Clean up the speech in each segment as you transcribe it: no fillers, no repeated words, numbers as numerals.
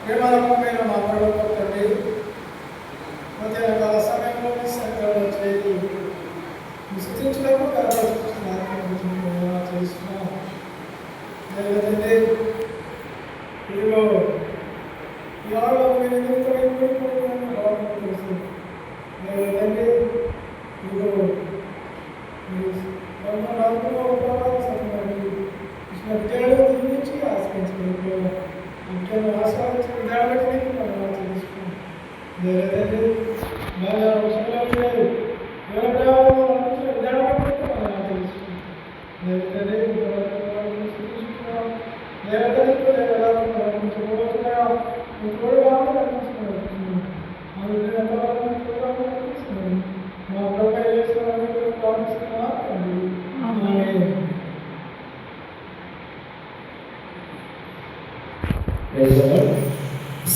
ప్రేమమైన మా ప్రభుత్వం తండ్రి మధ్యాహ్న సమయంలో సంఘంలో చేరి విశ్వసించడానికి చేస్తున్నాం. లేదంటే ఇదిగో ఎవరో తెలుసు లేదంటే ఇదిగో విద్యాలయం దీవించి ఆశ్రయించలేదు విద్యను ఆశ్రయించిన విధానానికి మనం తెలుసుకున్నాం. లేదంటే మన అవసరం లేదు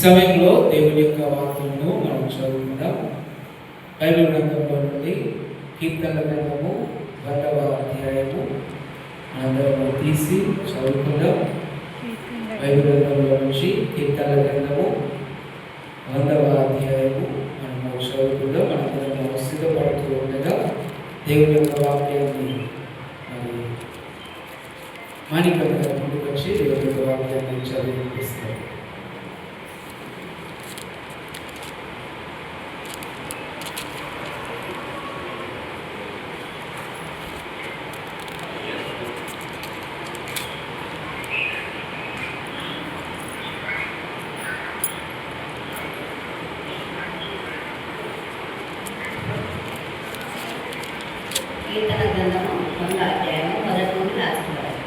సమయంలో దేవుని యొక్క వాక్యమును మనం చదువుకుందాం. బైబిల్ గ్రంథంలో నుండి కీర్తనల గ్రంథము 1వ అధ్యాయము అందరూ తీసి చదువుకుందాం. బైబిల్ గ్రంథంలో నుంచి కీర్తనల గ్రంథము 1వ అధ్యాయము మనము చదువుకుందాం. మనందరం సిద్ధపడుతూ ఉండగా దేవుని యొక్క వాక్యాన్ని మానికంగా ముందుకు వచ్చి దేవుని యొక్క వాక్యాన్ని చదివిపిస్తారు. కీర్తన గ్రంథము 1వ అధ్యాయము 1 నుండి లాస్ట్ వరకు.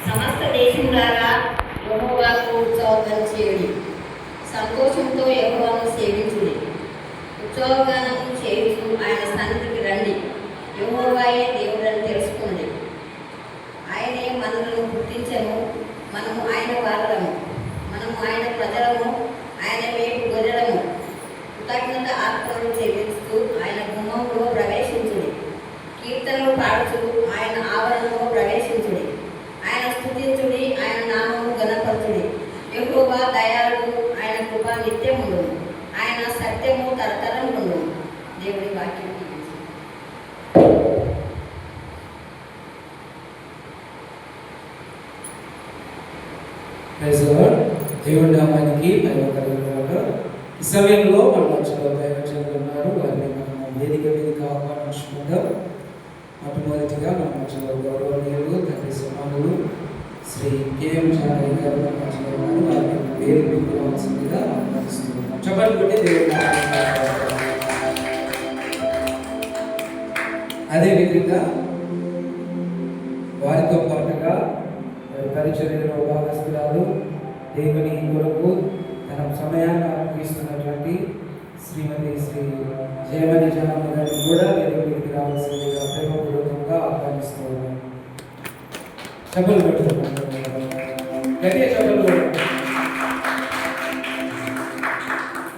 సమస్త దేశములారా యెహోవాకు ఉత్సవగానం చేయుడి, సంతోషంతో యెహోవాను సేవించుడి. ఉత్సవగానము చేయుచు ఆయన సన్నిధికి రండి. యెహోవాయే దేవుడని తెలుసుకోండి. ఆయనే మనలను గుర్తించెను, మనము ఆయన వారలము, మనము ఆయన ప్రజలము, ఆయన వైపు గొర్రెలము. కృతజ్ఞత ఆత్మను చెల్లిస్తూ ఆయన గుమ్మంలో ప్రవేశించుడి. కీర్తనలు పాడుచు ఆయన ఆవరణలో ప్రవేశించుడి. ఆయన స్తుతించుడి, ఆయన నామము ఘనపరచుడి. యెహోవా దయాళుడు, ఆయన కృప నిత్యముండు, ఆయన సత్యము తరతరముండు. దేవుడి వాక్యం. దేవుడి నామానికి మహిమ కలుగుగాక. ఈ సమయంలో మన మధ్యలో దైవజనులు ఉన్నారు. వారిని మనం వేదిక మీదకి ఆహ్వానించుకుందాం. మొట్టమొదటిగా మన మధ్యలో గౌరవనీయులు తండ్రి సమానులు శ్రీ కెఎం జానయ్య గారు మన మధ్యలో ఉన్నారు. వారిని పేరు పెట్టుకోవాల్సిందిగా ఆహ్వానిస్తున్నాం. చెప్పండి కొట్టి దేవుడి అదేవిధంగా వారితో పాటుగా పరిచర్యలో భాగస్తురాలు దేవుని కొరకు తన సమయాన్ని అర్పిస్తున్నటువంటి శ్రీమతి శ్రీ జయమణి జానమ్మ గారిని కూడా వేదికకి రావాల్సిందిగా ప్రేమపూర్వకంగా ఆహ్వానిస్తూ ఉన్నాను. చప్పలు పెట్టుకున్నాను. గట్టిగా చప్పలు పెట్టుకున్నాను.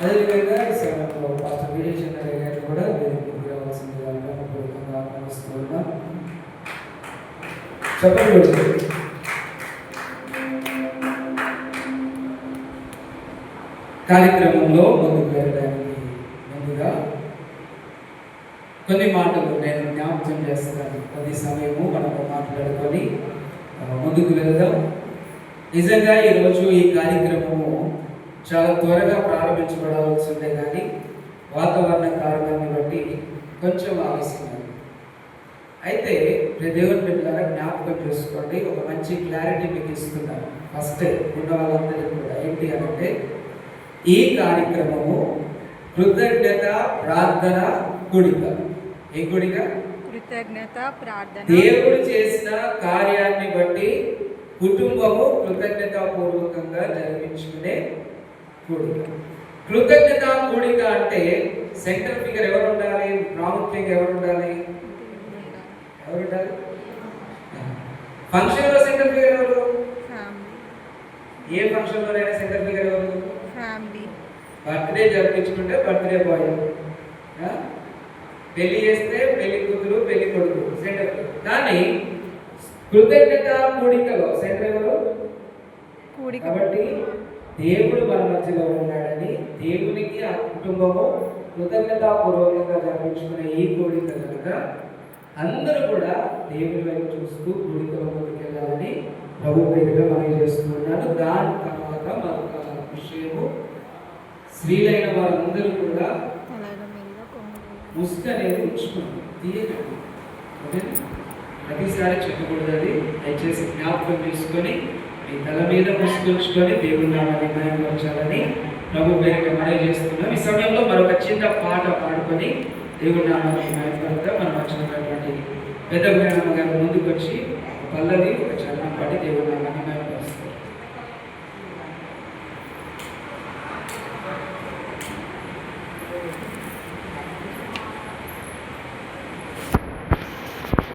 అదేవిధంగా ఈ సమయంలో పాస్టర్ వీరేచంద్రయ్య గారిని కూడా వేదికకి రావాల్సిందిగా ప్రేమపూర్వకంగా ఆహ్వానిస్తూ ఉన్నాను. చప్పలు పెట్టుకున్నాను. కార్యక్రమంలో ముందుకు వెళ్ళడానికి ముందుగా కొన్ని మాటలు నేను జ్ఞాపకం చేస్తాను. కొద్ది సమయము మనము మాట్లాడుకొని ముందుకు వెళ్దాం. నిజంగా ఈరోజు ఈ కార్యక్రమము చాలా త్వరగా ప్రారంభించబడాల్సి ఉండే కానీ వాతావరణ కారణాన్ని బట్టి కొంచెం ఆలస్యమైంది. అయితే దేవుని బిడ్డలారా జ్ఞాపకం చేసుకోండి, ఒక మంచి క్లారిటీ మీకు ఇస్తున్నాను. ఫస్ట్ ఉన్న వాళ్ళందరికీ కూడా ఏంటి అంటే ఈ కార్యక్రమము కృతజ్ఞత ప్రార్థన కూడిక. ఏ కూడిక? కృతజ్ఞత ప్రార్థన. దేవుడు చేసిన కార్యాన్ని బట్టి కుటుంబము కృతజ్ఞతాపూర్వకంగా జరిపించుకునే కూడిక. కృతజ్ఞతా కూడిక అంటే సెంటర్ ఫిగర్ ఎవరు ఉండాలి? ప్రాముఖ్యంగా ఎవరు ఉండాలి? ఎవరు ఉండాలి? ఫంక్షన్లో సెంటర్ ఫిగర్ ఎవరు? ఏ ఫంక్షన్లోనైనా సెంటర్ ఫిగర్ ఎవరు? బర్త్డే జరిపించుకుంటే బర్త్డే బాయ్, పెళ్లి చేస్తే పెళ్లి కూతురు పెళ్లి కొడుకు సెంటర్. కానీ కృతజ్ఞత కూడికలో సెంటర్ ఎవరు? కూడిక. కాబట్టి దేవుడు మన మధ్యలో ఉన్నాడని దేవునికి ఆ కుటుంబము కృతజ్ఞతాపూర్వకంగా జరిపించుకునే ఈ కోరిక కనుక అందరూ కూడా దేవుని వైపు చూస్తూ కోరికలో ముందుకెళ్ళాలని ప్రభు పేరుగా మనం చేస్తున్నాడు. దాని తర్వాత మరొక విషయము, స్త్రీలైన వారందరూ కూడా తలల మీద కొంగు. ముసుగు అనేది ఉంచుకుంటారు, తీయకండి. ఓకేనా? ప్రతిసారి చెప్పకూడదు, అది దయచేసి జ్ఞాపకం చేసుకొని మీ తల మీద ముసుగుంచుకొని దేవుని నామాన్ని మహిమపరచాలని ప్రభు పేరుగా మనవి చేస్తున్నాం. ఈ సమయంలో మరొక చిన్న పాట పాడుకొని దేవుని నామాన్ని మహిమపడతా మనం వచ్చినటువంటి పెద్ద గారు ముందుకు వచ్చి పల్లవి ఒక చరణం పాడి దేవుని నామాన్ని మహిమపరుస్తాం.